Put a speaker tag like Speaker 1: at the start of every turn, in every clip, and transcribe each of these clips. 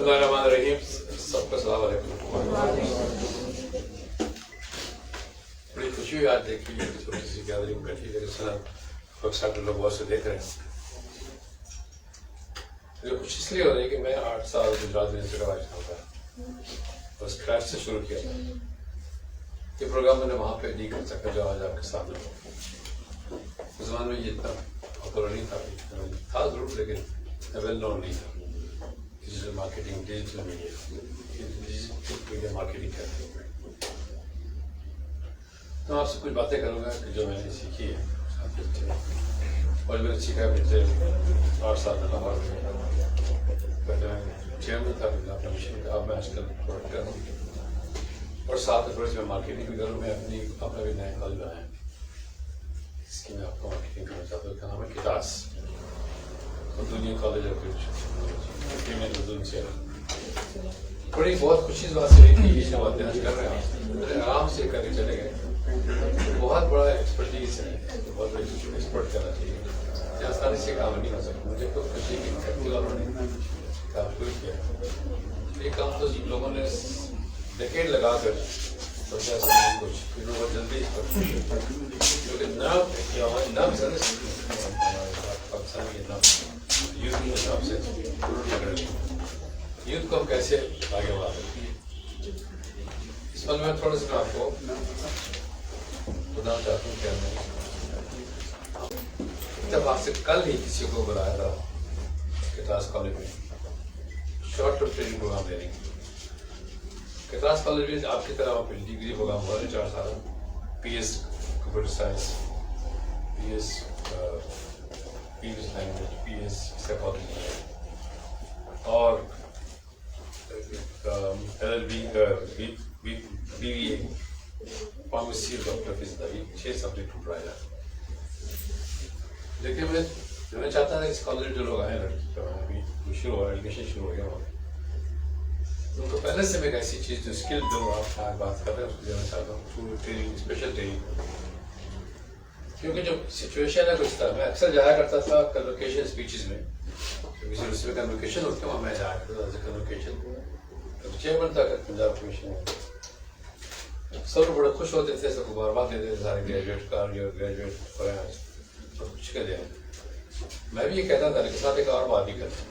Speaker 1: بسم اللہ الرحمن الرحیم. سب کو السلام علیکم. بڑی خوشی ہوئی آج دیکھی چھوٹی سی گیدرنگ بیٹھی ہے، لوگ بہت سے دیکھ رہے ہیں. مجھے خوشی اس لیے ہو رہی ہے کہ میں 8 سال گجرات یونیورسٹی کا واجد ہوتا اور اسکریچ سے شروع کیا تھا. یہ پروگرام میں نے وہاں پہ نہیں کر سکا جو آج آپ کے سامنے ہو. اس زمانے میں یہ اتنا پاپولر نہیں تھا ضرور، لیکن ویل نون نہیں تھا. Digital marketing, digital media marketing کہتے ہیں. تو آپ سے کچھ باتیں کروں گا کہ جو میں نے سیکھی ہے اور میں نے سیکھا ہے. پچھلے 8 سال میں لاہور میں پہلے میں چیئرمین تھا اپنا مشن کا. اب میں آج کل پروڈکٹ کر رہا ہوں اور ساتھ میں تھوڑی سی میں مارکیٹنگ بھی کروں. میں اپنا بھی نیا کالج بنایا ہے، اس کی میں آپ کو مارکیٹنگ کرنا چاہتا ہوں. اس کا نام ہے کتاس دنیا کالج آف فیمل سے. بڑی بہت خوشی اس بات سے رہی تھی یہ جو باتیں آج کر رہے ہیں آرام سے کر کے چلے گئے. بہت بڑا ایکسپرٹیز ہے، بہت بڑی ایکسپرٹ کرنا چاہیے. یہ آسانی سے کام نہیں ہو سکتا. مجھے تو خوشی کی والوں نے کام شروع کیا. یہ کام تو لوگوں نے ڈیکیڈ لگا کر سوچا سمجھا کچھ بہت جلدی کیونکہ پاکستان کے یوتھ کے حساب سے یوتھ کو ہم کیسے آگے بڑھا سکتے ہیں. اس وقت میں تھوڑا سا آپ کو بتانا چاہتا ہوں کہ ہم نے اتفاق سے کل ہی کسی کو بلایا تھا کتاس کالج میں شارٹ ٹرم ٹریننگ پروگرام دینے کے. کتاس کالج میں آپ کی طرح ڈگری پروگرام ہو رہے 4 سال. P S computer science, P S language, P S psychology اور LLB B B A pharmacy doctor physical 6 subject پڑھایا جاتا ہے. لیکن میں چاہتا تھا اس کالج جو لوگ آئے لڑکی شروع ہو ایجوکیشن شروع ہو گیا وہاں ان کو پہلے سے میں ایک ایسی چیز جو اسکل جو آپ آج بات کر رہے ہیں اس کو دینا چاہتا ہوں. Training, special training. کیونکہ جو سچویشن ہے کچھ طرح میں اکثر جایا کرتا تھا کنوکیشن اسپیچز میں. کسی دوسرے میں کنوکیشن ہوتے ہیں وہاں میں جایا کرتا تھا کنوکیشن. چیئرمین تھا پنجاب کمیشن میں. سب بڑے خوش ہوتے تھے، سب کو مبارکباد دیتے تھے سارے گریجویٹ کا گریجویٹ ہو رہے ہیں سب کچھ کہہ دیں. میں بھی یہ کہتا تھا لیکن ساتھ ایک اور بات بھی کرتا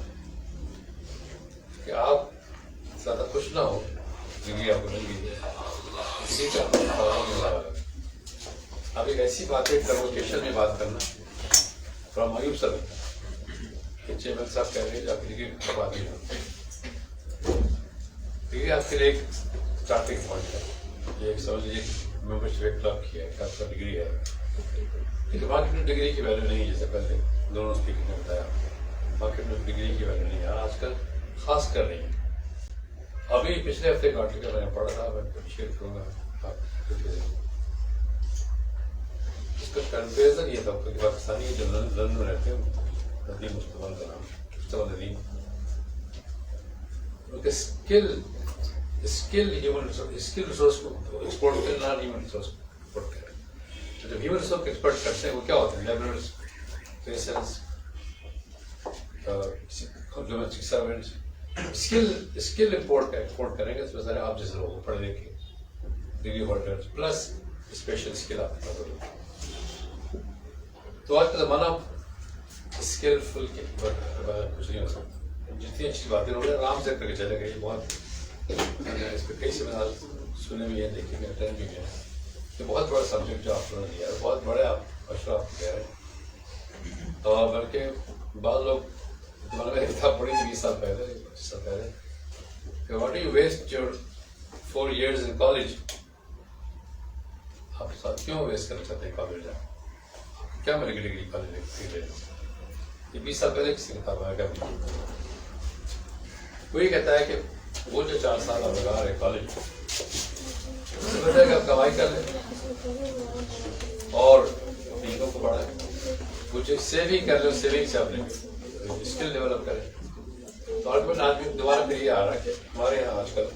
Speaker 1: کہ آپ زیادہ خوش نہ ہو ڈگری آپ کو نہیں ملی کسی کا. اب ایک ایسی بات ہے کنوکیشن میں بات کرنا تھوڑا مایوب سا لگتا ہے کہ چیئرمین صاحب کہہ رہے ہیں آپ کی ڈگری کروا دیجیے. ڈگری آپ کے لیے ایک اسٹارٹنگ پوائنٹ ہے. یہ ایک سمجھ لیجیے ممبر شپ ایک کلب کی ہے، ایک آپ کا ڈگری ہے. لیکن مارکیٹ میں ڈگری کی ویلیو نہیں ہے. جیسے پہلے دونوں اسپیکر نے بتایا مارکیٹ میں ڈگری کی ویلیو نہیں ہے آج کل، خاص کر نہیں ہے. ابھی پچھلے ہفتے کا آرٹیکل میں نے پڑھا تھا، میں شیئر کروں گا. اس کا کنفیوژن یہ تھا کہ پاکستانی جو لندن میں رہتے ہیں ندیم مصطفیٰ کا نام مصطفیٰ ندیم، ان کے اسکل ہیومن ریسورس کو ایکسپورٹ کرنا، ہیومن ریسورس کو ایکسپورٹ کریں. جب ہیومن ریسورس کو ایکسپورٹ کرتے ہیں وہ کیا ہوتے ہیں؟ Labourers, patients, domestic servants. Skill export کریں گے. اس میں سارے آپ جیسے لوگ پڑھ لکھے degree holder plus special skill آپ کے پاس ہوگا. تو آج کا زمانہ اسکلفل کے کچھ نہیں ہو سکتا. جتنی اچھی باتیں ہو رہی ہیں آرام سے کر کے چلے گئے. بہت اس پہ کئی سیمینار سنے بھی ہیں، دیکھے بھی اٹینڈ بھی ہیں. یہ بہت بڑا سبجیکٹ جو آپ نے دیا ہے، بہت بڑے آپ اشرا آپ کہہ رہے ہیں. اور بلکہ بعض لوگ تمہارا میں کتاب پڑھی تھی 20 سال پہلے 25 سال پہلے کہ what you waste your 4 years in college. آپ ساتھ کیوں ویسٹ کرنا چاہتے ہیں کالج جا؟ کیا ملے گی ڈگری کالج لے؟ یہ 20 سال پہلے کسی کتاب میں کیا وہ یہ کہتا ہے کہ وہ جو 4 سال آپ لگا رہے کالج اس سے بہتر ہے کہ آپ کمائی کر لیں اور ٹیموں کو بڑھائیں. کچھ سیونگ کر لیں، سیونگ سے اپنے اسکل ڈیولپ کریں. تو آج آدمی دوبارہ پھر یہ آ رہا ہے کہ ہمارے یہاں آج کل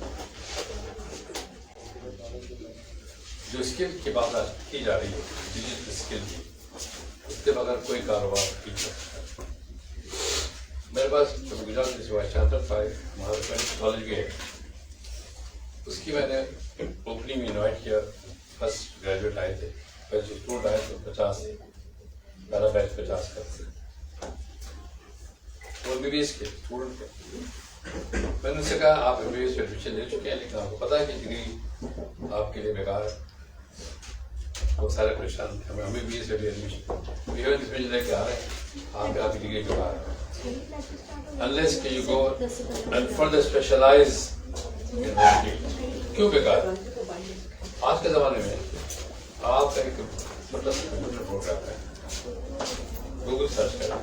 Speaker 1: جو اسکل کی بات کی جا رہی ہے ڈیجیٹل اسکل کی، اس کے بغیر کوئی کاروبار نہیں چل سکتا. میں میرے پاس گجرات سے وائس چانسلر تھا کالج کے اس کی میں نے اوپننگ میں انوائٹ کیا. فرسٹ گریجویٹ آئے تھے, پہلے اسٹوڈنٹ آئے تو 50 پہلا بیچ 50 کا اور MBBS کے اسٹوڈنٹ تھے. میں نے ان سے کہا آپ MBBS سے ایڈمیشن لے چکے ہیں لیکن آپ کو پتا ہے کہ ڈگری آپ کے لیے بیکار ہے. بہت سارے پریشان تھے, ہمیں MBBS سے بھی ایڈمیشن لے کے آ رہے ہیں, آپ کی ڈگری بیکار ہے. Unless you go and further specialize in that field. کیوں بیکار ہے؟ آج کے زمانے میں آپ کا ایک مطلب کمپیوٹر پروگرام ہے, گوگل سرچ کریں,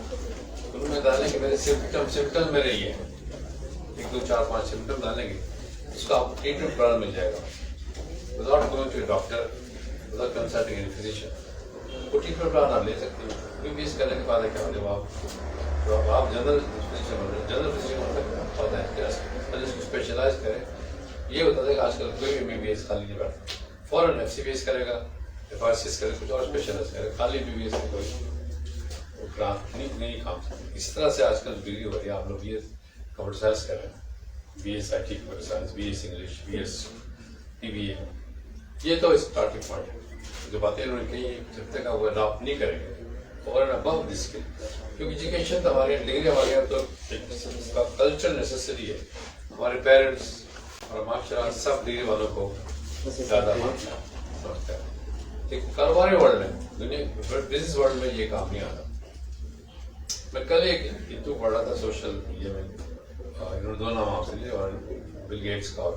Speaker 1: ان میں ڈالیں کہ میرے سمپٹم میرے یہ ہیں, 1 2 4 5 سمپٹم ڈالیں گے, اس کا آپ کو ٹریٹمنٹ پلان مل جائے گا. without going to a doctor, without consulting a physician, وہ ٹریٹمنٹ پلان آپ لے سکتے ہیں. MBBS کرنے کے بعد کیا ہو جب آپ جنرل فزیشین بن رہے ہیں, جنرل فزیشین ہوتا ہے پتہ ہے کیا اس کو اسپیشلائز کریں. یہ ہوتا تھا کہ آج کل کوئی MBBS خالی نہیں بیٹھتا, فوراً FCBS کرے گا, FRCS کرے, کچھ اور اسپیشلائز کرے, خالی MBBS میں کوئی نہیں کام. اس طرح سے آج کل ڈگری ہو رہی ہے. آپ لوگ BS کمپیوٹر سائنس کر رہے ہیں, BS IT computer science, BS English, BS PBA. یہ تو اسٹارٹنگ پوائنٹ ہے. جو باتیں انہوں نے کہی جب تک آپ وہ اڈاپٹ نہیں کریں گے اور ابو دی اسکل, کیونکہ ایجوکیشن تو ہمارے ڈگری ہمارے یہاں تو کلچر نیسیسری ہے. ہمارے پیرنٹس اور معاشرہ سب ڈگری والوں کو زیادہ سمجھتا ہے. ایک کاروباری ورلڈ میں, دنیا بزنس ورلڈ میں یہ کام نہیں آتا. میں کل ایک انٹرویو پڑھ رہا تھا سوشل میڈیا میں, انہوں نے 2 نام آپ سے لیے, اور بل گیٹس کا اور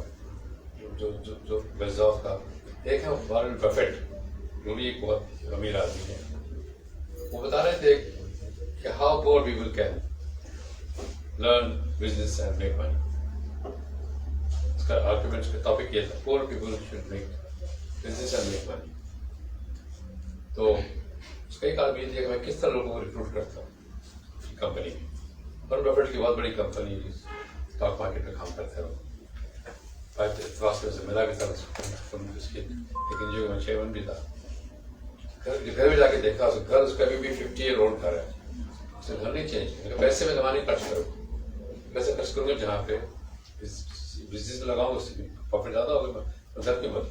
Speaker 1: جو بیزوف کا. ایک ہے وارن بفیٹ, وہ بھی ایک بہت امیر آدمی ہے. وہ بتا رہے تھے کہ how poor people can learn business and make money. اس کا آرگومنٹ کا ٹاپک یہ تھا, poor people should make business and make money. تو اس کا ایک آدمی یہ تھا کہ میں کس طرح لوگوں کو ریکروٹ کرتا ہوں کمپنی میں. وارن بفیٹ کی بہت بڑی کمپنی اسٹاک مارکیٹ میں کام کرتے ہیں. ملا کے ساتھ اس کی ایک NGO میں چیئرمین بھی تھا. گھر میں جا کے دیکھا, گھر اس کا ابھی بھی 50 ایئر اولڈ گھر ہے. اس نے گھر نہیں چینج کیا. پیسے میں زمانے خرچ کروں, پیسے خرچ کروں گا جہاں پہ بزنس میں لگاؤں, اس سے پروفٹ زیادہ ہوگا. گھر کے بدل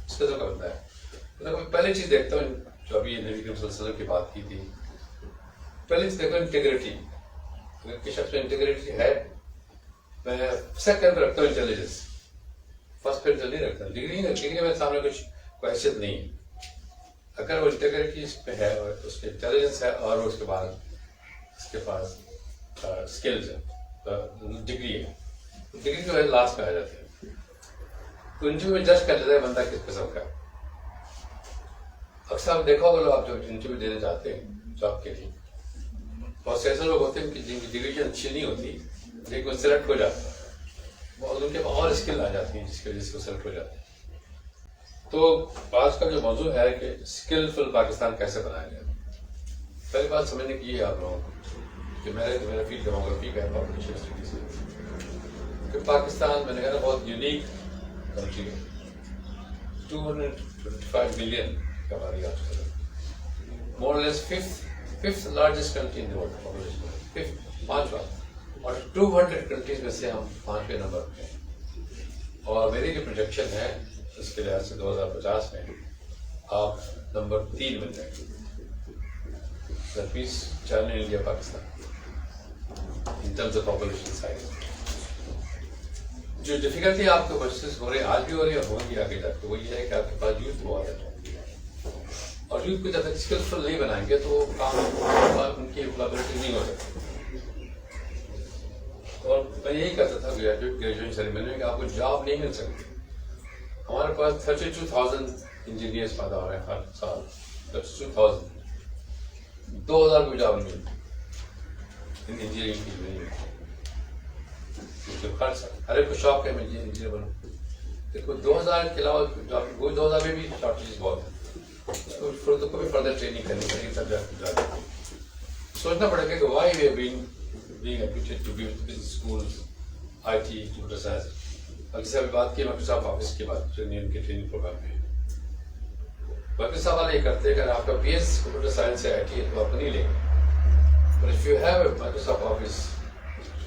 Speaker 1: اس کا جو بنتا ہے. پہلی چیز دیکھتا ہوں جو ابھی نبی کریم صلی اللہ علیہ وسلم کی بات کی تھی, پہلی چیز دیکھتا ہوں انٹیگریٹی. اگر کسی شخص میں انٹیگریٹی ہے, میں سیکنڈ رکھتا ہوں انٹیلیجنس, فرسٹ پہ نہیں رکھتا. ڈگری میں سامنے کچھ کوئی حیثیت نہیں ہے. اگر وہ انٹیگریٹی اس پہ ہے اور اس کے انٹیلیجنس ہے اور اس کے بعد اس کے پاس اسکلز ہے, ڈگری ہے, ڈگری جو ہے لاسٹ پہ آ جاتی ہے. تو انٹرویو میں جج کر لیتا ہے بندہ کس قسم کا. اکثر آپ دیکھا ہوگا آپ جو انٹرویو دینے جاتے ہیں جاب کے لیے, بہت سے ایسے لوگ ہوتے ہیں کہ جن کی ڈگری اچھی نہیں ہوتی لیکن وہ سلیکٹ ہو جاتا ہے, اور ان کے اور اسکل آ جاتی ہیں جس کی وجہ سے وہ سلیکٹ ہو جاتے ہیں. تو آج کا جو موضوع ہے کہ اسکلفل پاکستان کیسے بنایا جائے. پہلی بات سمجھنے کی ہے آپ لوگوں کو کہ میرا فیلڈ ڈیموگرافی کا ہے, پاپولیشن اسٹڈیز ہے, کہ پاکستان میں نے کہا نا بہت یونیک کنٹری ہے. 225 ملین کا ہماری آج کل, more less fifth largest country in the world population, 5واں, اور 200 کنٹریز میں سے ہم 5ویں نمبر پہ ہیں. اور میری جو پروجیکشن ہے اس کے لحاظ سے 2050 میں آپ نمبر 3 بن جائیں گے. China, India, Pakistan in terms of population size. جو ڈفیکلٹی آپ کو محسوس ہو رہی ہے, آج بھی ہو رہی ہے اور ہوگی آگے جا کے, وہ یہ ہے کہ آپ کے پاس یوتھ بہت ہے, اور یوتھ کو جب تک اسکلفل نہیں بنائیں گے تو کام ان کی امپلائبلٹی نہیں ہو سکتی. اور میں یہی کہتا تھا گریجویشن سیریمنی میں کہ آپ کو جاب نہیں مل سکتی. ہمارے پاس 32,000 انجینئرس پیدا ہو رہے ہیں ہر سال, 32,000, 2,000 کو جاب نہیں ملتی انجینئرنگ فیلڈ میں. ہر ایک کو شوق ہے میں انجینئر بنوں. دیکھو 2,000 کے علاوہ وہ 2,000 میں بھی شارٹیجز بہت ہیں, اس کو بھی فردر ٹریننگ کرنی پڑے گی, تب جا کے سوچنا پڑے گا کہ why we have been being admitted to business schools, IT, computer science. باقی صاحب بات کی مائیکروسافٹ آفس کی بات ان کے ٹریننگ پروگرام میں. مائیکروسافٹ والے یہ کرتے ہیں کہ اگر آپ کا BS کمپیوٹر سائنس ہے IT ہے تو آپ نہیں لیں گے, but if you have a Microsoft Office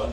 Speaker 1: 1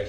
Speaker 1: IT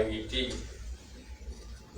Speaker 1: IET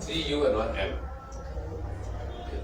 Speaker 1: 3U and 1M।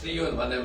Speaker 1: 3U and 1M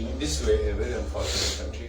Speaker 1: in this way a very unfortunate country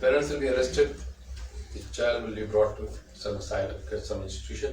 Speaker 1: Parents will be arrested. The child will be brought to some institution.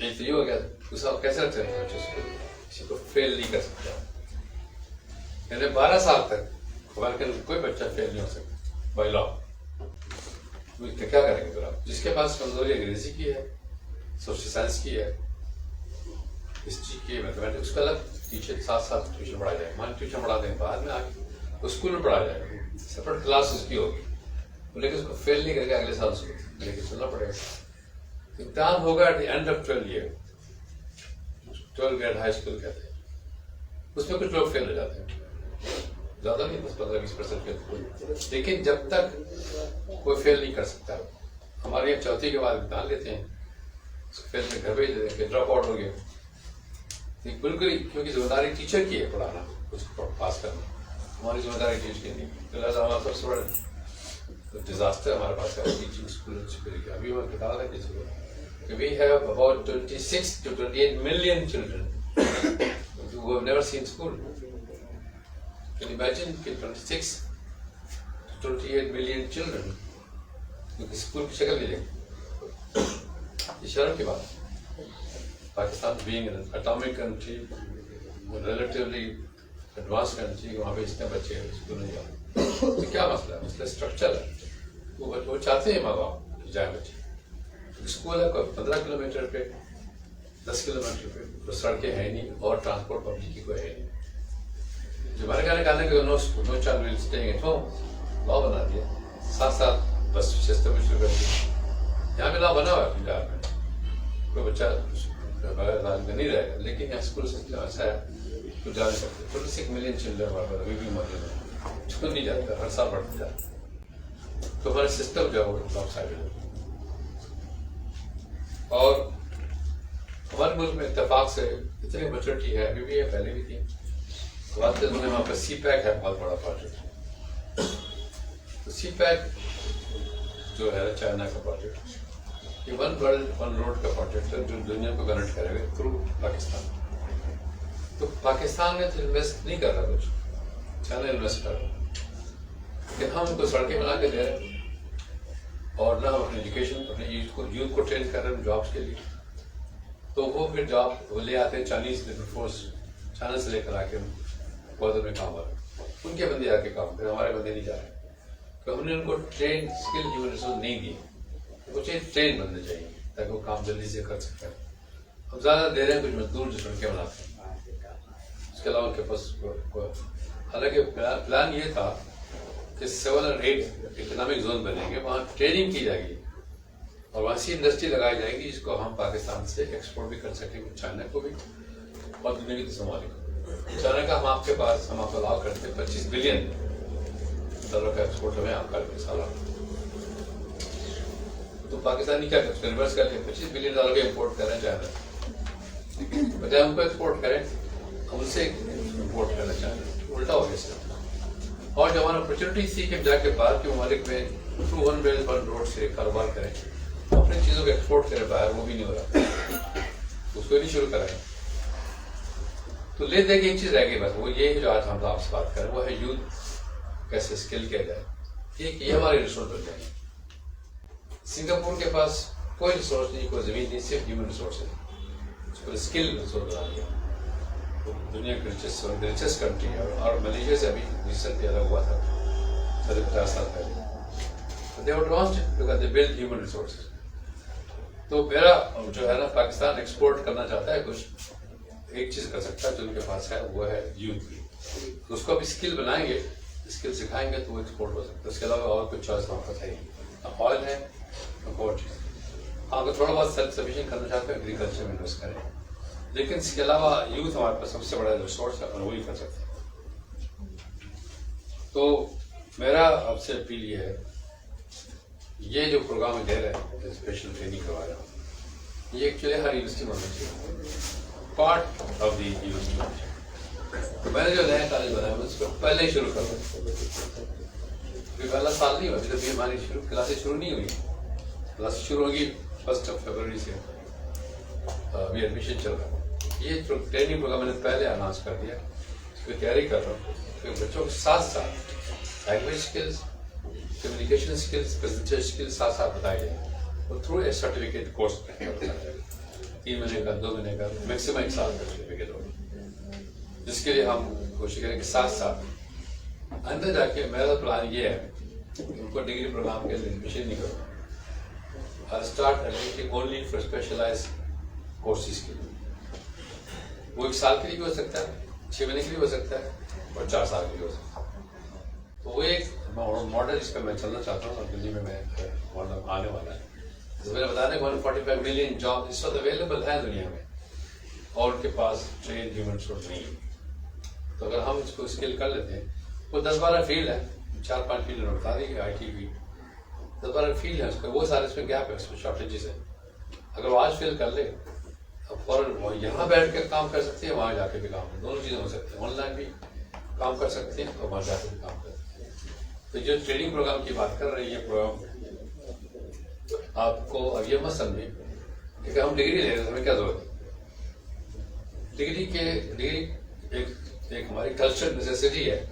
Speaker 1: ایک تو یہ ہو گیا. دوسرا کیسے رکھتے ہیں بچے school میں؟ کسی کو فیل نہیں کر سکتا. یعنی 12 سال تک ہمارے کے اندر کوئی بچہ فیل نہیں ہو سکتا بائی لا. کیا کریں گے پھر آپ؟ جس کے پاس کمزوری انگریزی کی ہے, سوشل سائنس کی ہے, ہسٹری کی ہے, میتھمیٹکس کا الگ ٹیچر 7 سال ٹیوشن پڑھا جائے. مان ٹیوشن پڑھا دیں, بعد میں آگے اسکول میں پڑھا جائے گا, سپریٹ کلاس اس کی ہوگی, لیکن اس کو فیل نہیں کر کے اگلے سال اس کو لے کے چلنا پڑے گا. امتحان ہوگا at the end of 12 year, 12 grade high school کہتے ہیں. اس میں کچھ لوگ فیل ہو جاتے ہیں, زیادہ نہیں, بس 15-20% فیل. لیکن جب تک کوئی فیل نہیں کر سکتا, ہمارے یہاں چوتھی کے بعد امتحان لیتے ہیں, اس کو فیل میں گھر بھیج دیتے ہیں کہ ڈراپ آؤٹ ہو گیا. بالکل, کیونکہ ذمہ داری ٹیچر کی ہے پڑھانا, اس کو پاس کرنا, ہماری ذمہ داری ٹیچر کی نہیں. لہٰذا ہمارا سب سے بڑا ڈیزاسٹر ہمارے پاس ہے ٹیچنگ اسکول. ابھی میں بتا رہا تھا کہ we have about 26 to 28 million children who have never seen school. Can you imagine کہ 26 to 28 million children کیونکہ اسکول کی شکل نہیں دیکھتے. یہ شرم کی بات ہے. Pakistan being an atomic country, relatively advanced country, وہاں پہ اتنے بچے اسکول نہیں جاتے. تو کیا مسئلہ ہے؟ مسئلہ اسٹرکچر ہے. وہ چاہتے ہیں ماں باپ کہ جائیں بچے. اسکول ہے کوئی 15 کلومیٹر پہ, 10 کلومیٹر پہ, تو سڑکیں ہیں نہیں اور ٹرانسپورٹ پبلک کی کوئی ہے نہیں. جو ہمارے کہنے کا کہ no child will staying at home, لا بنا دیا. 7 سال بس سسٹم میں شروع کر دیا. یہاں پہ لا بنا ہوا ہے پنجاب میں, کوئی بچہ بغیر تعلیم کا نہیں رہے گا. لیکن یہاں اسکول سسٹم ایسا ہے تو جا نہیں سکتے. 26 ملین چلڈرن ہمارے پاس ابھی بھی موجود ہیں, اسکول نہیں جاتا, ہر سال بڑھتا جاتا. تو ہمارا سسٹم جو ہے وہ ٹاپ سائڈ ہے. اور ہمارے ملک میں اتفاق سے اتنی میچورٹی ہے, ابھی بھی ہے, پہلے بھی تھی. بات کرتے ہیں وہاں پہ سی پیک ہے, بہت بڑا پروجیکٹ. تو سی پیک جو ہے چائنا کا پروجیکٹ, یہ 1 ورلڈ 1 روڈ کا پروجیکٹ ہے جو دنیا کو کنیکٹ کرے گا تھرو پاکستان. تو پاکستان میں تو انویسٹ نہیں کر رہا کچھ, چائنا انویسٹ کر رہا ہے. لیکن ہم ان کو سڑکیں بنا کے دے رہے ہیں, اور نہ ہم اپنی ایجوکیشن, اپنے یوتھ کو ٹرین کر رہے ہیں جابس کے لیے. تو وہ پھر جاب وہ لے آتے ہیں چائنیز لیبر فورس, چائنا سے لے کر آ کے بارڈر میں کام آ رہے ہیں. ان کے بندے آ کے کام کریں, ہمارے بندے نہیں جا رہے. تو ہم نے ان کو ٹرین اسکل ہیومن ریسورس نہیں دی. وہ چاہیے ٹرین بننے چاہیے تاکہ وہ کام جلدی سے کر سکتے ہیں. ہم زیادہ دے رہے ہیں کچھ مزدور جو سڑکیں بناتے ہیں, اس کے علاوہ ان کے پاس حالانکہ پلان یہ تھا کہ 7 اور 8 اکنامک زون بنیں گے, وہاں ٹریننگ کی جائے گی اور وہاں سے انڈسٹری لگائی جائے گی جس کو ہم پاکستان سے ایکسپورٹ بھی کر سکیں گے, چائنا کو بھی اور دنیا کی دوسرے ممالک کو. چائنا کا ہم آپ کے پاس ہم آپ کو الاؤ کرتے ہیں $25 بلین کا ایکسپورٹ ہمیں آپ کر کے سالانہ. تو پاکستانی کیا کرتے ہیں, ریورس کر کے $25 بلین کا امپورٹ کر رہے ہیں چائنا سے, بجائے ہم کو ایکسپورٹ کریں ہم ان سے امپورٹ کرنا چاہیں. الٹا ہو گیا سر. اور جو ہمارا اپرچونیٹی تھی کہ جا کے باہر کے ممالک میں تھرو 1 بیلٹ 1 روڈ سے کاروبار کریں, اپنی چیزوں کو ایکسپورٹ کریں باہر, وہ بھی نہیں ہو رہا, اس کو نہیں شروع کرائیں. تو لے دے کے ایک چیز رہ گئی بس, وہ یہ ہے جو آج ہم آپ سے بات کریں, وہ ہے یوتھ کیسے اسکل کیا جائے. یہ ہمارے ریسورس بن جائیں. سنگاپور کے پاس کوئی ریسورس نہیں, کوئی زمین نہیں, صرف ہیومن ریسورس ہے, اس کو اسکل ریسورس بنا دیا. دنیا کی ریچسٹ کنٹری ہے, اور ملیشیا سے ابھی ریسنٹلی الگ ہوا تھا 50 سال پہلے. They were advanced because they build human resources. تو میرا جو ہے نا پاکستان ایکسپورٹ کرنا چاہتا ہے کچھ, ایک چیز کر سکتا ہے جو ان کے پاس ہے, وہ ہے یوتھ. تو اس کو اب اسکل بنائیں گے, اسکل سکھائیں گے تو وہ ایکسپورٹ ہو سکتا ہے. اس کے علاوہ اور کچھ چوائس ہمارے پاس ہے نہیں, آئل ہے اور چیز. ہاں اگر تھوڑا بہت سیلف سفیشینٹ کرنا چاہتے ہیں ایگریکلچر میں انویسٹ کریں, لیکن اس کے علاوہ یوتھ ہمارے پاس سب سے بڑا ریسورس ہے اور وہی کر سکتے ہیں. تو میرا آپ سے اپیل یہ ہے, یہ جو پروگرام دے رہے ہیں اسپیشل ٹریننگ کروا رہے ہیں, یہ ایکچولی ہر یونیورسٹی میں ہونا چاہیے, پارٹ آف دی یونیورسٹی ہونا چاہیے. تو میں نے جو نیا کالج بنایا اس کو پہلے ہی شروع کر دوں. پہلا سال نہیں ہوا, ابھی تک ہماری کلاسیں شروع نہیں ہوئی. کلاسیں شروع ہوگی 1 فروری سے, ابھی ایڈمیشن چل رہا ہے. یہ جو ٹریننگ پروگرام میں نے پہلے اناؤنس کر دیا, اس کی تیاری کر رہا ہوں کہ بچوں کو ساتھ ساتھ language skills, communication skills, presentation skills ساتھ ساتھ بتائے جائیں, اور تھرو اے سرٹیفکیٹ کورس 3 مہینے کا 2 مہینے کا میکسیمم 1 سال کا سرٹیفکیٹ ہوگا، جس کے لیے ہم کوشش کریں کہ 7 سال اندر جا کے میرا پلان یہ ہے کہ ان کو ڈگری پروگرام کے لیے ایڈمیشن نہیں کروں، اور start only for specialize courses کے لیے. وہ 1 سال کے لیے بھی ہو سکتا ہے، 6 مہینے کے لیے ہو سکتا ہے، اور 4 سال کے لیے ہو سکتا ہے. تو وہ ایک ماڈل جس پہ میں چلنا چاہتا ہوں، اور دلی میں ماڈل آنے والا ہے. تو میں نے بتایا 145 ملین جاب اس وقت اویلیبل ہے دنیا میں، اور ان کے پاس ٹرین ہیومن ریسورس نہیں ہے. تو اگر ہم اس کو اسکل کر لیتے ہیں، وہ 10-12 فیلڈ ہے، 4-5 فیلڈ بتا دی آئی ٹی بھی 10-12 فیلڈ ہے اس کا، وہ سارے اس میں گیپ ہے، اس میں شارٹیجز ہے. اگر وہ آج فیل کر لے اب فوراً وہ یہاں بیٹھ کے کام کر سکتے ہیں، وہاں جا کے بھی کام، دونوں چیزیں ہو سکتی ہیں، آن لائن بھی کام کر سکتے ہیں اور وہاں جا کے بھی کام کر سکتے ہیں. تو جو ٹریننگ پروگرام کی بات کر رہے ہیں، یہ پروگرام آپ کو اب یہ مت سمجھیں کہ اگر ہم ڈگری لے رہے ہیں ہمیں کیا ضرورت ہے. ڈگری ایک ہماری کلچر نیسیسٹی ہے،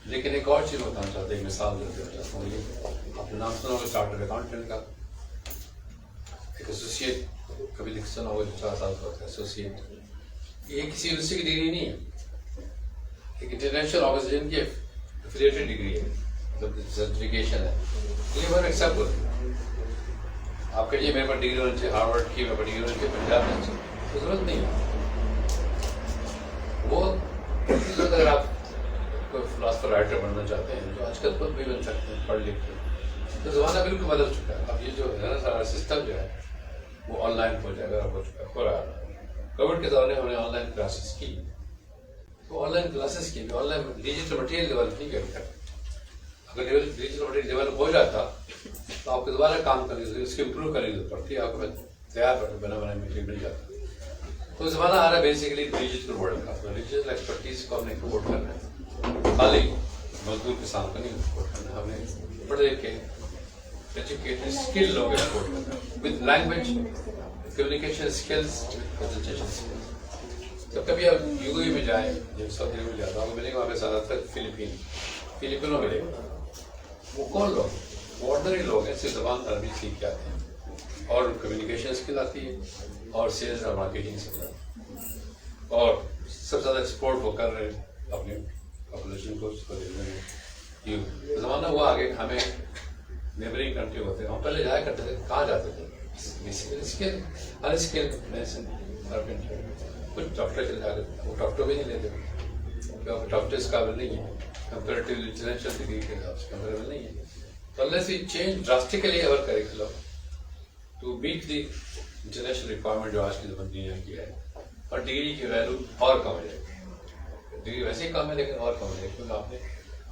Speaker 1: لیکن ایک اور چیز بتانا چاہتے ہیں، مثال دینا چاہتا ہوں. یہ آپ نے نام سنا ہوگا چارٹرڈ اکاؤنٹنٹ کا، ایک ایسوسیٹ، کبھی لکھ سنا ہوگا 4 سال کا ہوتا ہے ایسوسیٹ. یہ کسی یونیورسٹی کی ڈگری نہیں ہے، ایک انٹرنیشنل آرگنائزیشن کی ایفیلیٹڈ ڈگری ہے، مطلب سرٹیفکیشن ہے. یہ ون ایکسیپٹ آپ کہیے میرے پاس ڈگری ہونی چاہیے ہارورڈ کی، میرے پاس ڈگری ہونی چاہیے پنجاب میں، تو ضرورت نہیں ہے. وہ اگر آپ کوئی فلاسفر رائٹر بننا چاہتے ہیں، جو آج کل خود بھی بن سکتے ہیں پڑھ لکھ کے، تو زمانہ بالکل بدل چکا ہے. اب یہ جو ہے نا سارا سسٹم جو ہے وہ آن لائن ہو جائے گا، ہو چکا ہے، ہو رہا ہے. کووڈ کے دوران ہم نے آن لائن کلاسز کی، تو آن لائن کلاسز کی بھی on line digital material develop نہیں کرتے. اگر ڈیجیٹل مٹیریل ڈیولپ ہو جاتا تو آپ کو دوبارہ کام کرنے کی اس کی امپروو کرنے کی ضرورت پڑتی ہے، آپ کو تیار بنا مٹیریل مل جاتا. تو زمانہ آ رہا ہے بیسیکلی ڈیجیٹل ورلڈ کا. تو ڈیجیٹل ایکسپرٹیز کو ہم نے امپورٹ کرنا ہے، خالی مزدور کسان کو نہیں امپورٹ کرنا ہے، ہم نے پڑھ لکھ کے ایجوکیٹڈ اسکل لوگ امپورٹ کرنا ہے، with language, communication skills, presentation skills. تو کبھی آپ یو اے میں جائیں، جب سعودی عرب میں جاتا ہوں ملے گا وہاں پہ زیادہ تر فلپینوں ملے گا. وہ کون لوگ؟ وہ آرڈنری لوگ ہیں، صرف زبان عربی سیکھ کے آتے ہیں، اور کمیونیکیشن اسکل آتی ہے، اور سیلز اور مارکیٹنگ اسکل آتی ہے. اور سب سے زیادہ ایکسپورٹ وہ کر رہے ہیں اپنی پاپولیشن کو زمانہ وہ آگے. ہمیں نیبرنگ کنٹری ہوتے ہیں، ہم پہلے جایا کرتے تھے، کہاں جاتے تھے؟ کچھ ڈاکٹر چلے جاتے تھے، وہ ڈاکٹر بھی نہیں لیتے کیونکہ ڈاکٹر اس قابل نہیں ہے، کمپیریٹیولی انٹرنیشنل ڈگری کے حساب سے کمپیریبل نہیں ہے. تو اللہ سے چینج ڈراسٹیکلی اور curriculum to meet the international requirement جو آج کی دنیا کی ہے. اور ڈگری کی ویلو اور کم ہو جائے گی. ڈگری ویسے ہی کم ہے لیکن اور کم ہو جائے گی، کیونکہ آپ نے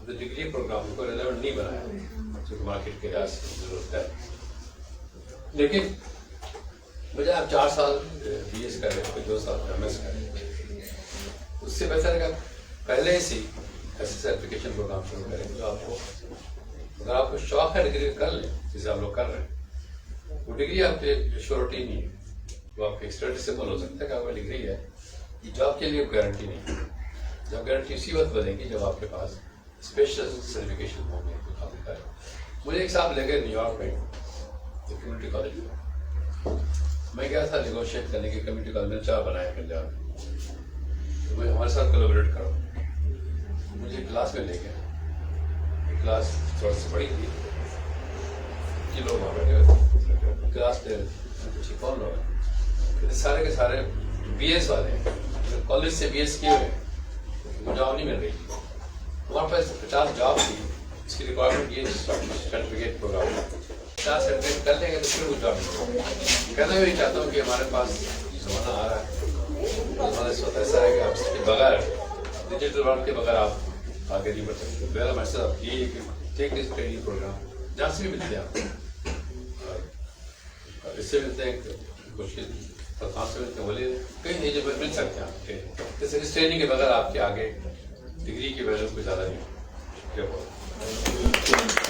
Speaker 1: ڈگری پروگرام کو ریلیونٹ نہیں بنایا جو کہ مارکیٹ کے لحاظ سے ضرورت ہے. لیکن بجائے آپ 4 سال بی ایس کریں، پھر 2 سال ایم ایس کریں، اس سے بہتر ہے کہ پہلے سے ایسے سرٹیفکیشن پروگرام شروع کریں جو آپ کو، اگر آپ کو شوق ہے ڈگری کر لیں جسے آپ لوگ کر رہے ہیں. وہ ڈگری آپ کی شیورٹی نہیں ہے، وہ آپ کے اسٹیٹس سمبل ہو سکتا ہے کہ آپ کو ڈگری ہے، یہ جاب کے لیے گارنٹی نہیں ہے. جب گارنٹی اسی وقت بنے گی جب آپ کے پاس اسپیشل سرٹیفکیشن ہوں گے. مجھے ایک صاحب لے گئے نیو یارک میں کمیونٹی کالج میں، میں گیا تھا نیگوشیٹ کرنے کے کمیونٹی کالج میں 4 بنایا پنجاب میں، تو میں ہمارے ساتھ کولیبریٹ کروں. مجھے کلاس میں لے گیا، کلاس تھوڑا سی بڑی تھی، یہ لوگ وہاں بیٹھے ہوئے تھے کلاس لے رہے تھے. پوچھے کون لوگ ہیں؟ سارے کے سارے بی ایس والے ہیں، کالج سے بی ایس کیے ہوئے، جاب نہیں مل رہی. ہمارے پاس 50 جاب تھی، اس کی ریکوائرمنٹ یہ سرٹیفکیٹ پروگرام 50 سرٹیفکیٹ کر لیں گے تو پھر وہ جاب ملے. کہنا بھی چاہتا ہوں کہ ہمارے پاس زمانہ آ رہا ہے، زمانہ اس وقت ایسا ہے کہ آپ اس کے بغیر ڈیجیٹل ورلڈ کے بغیر آپ آگے نہیں بڑھ سکتے. میرا میسج آپ یہی ہے کہ ٹیک دس ٹریننگ پروگرام، جہاں سے بھی ملتے ہیں آپ، اس سے ملتے ہیں کوشش کہاں سے ملتے ہیں بولے کئی نہیں جب مل سکتے ہیں آپ کے. اس ٹریننگ کے بغیر آپ کے آگے ڈگری کی ویلیو کوئی زیادہ نہیں. شکریہ بہت.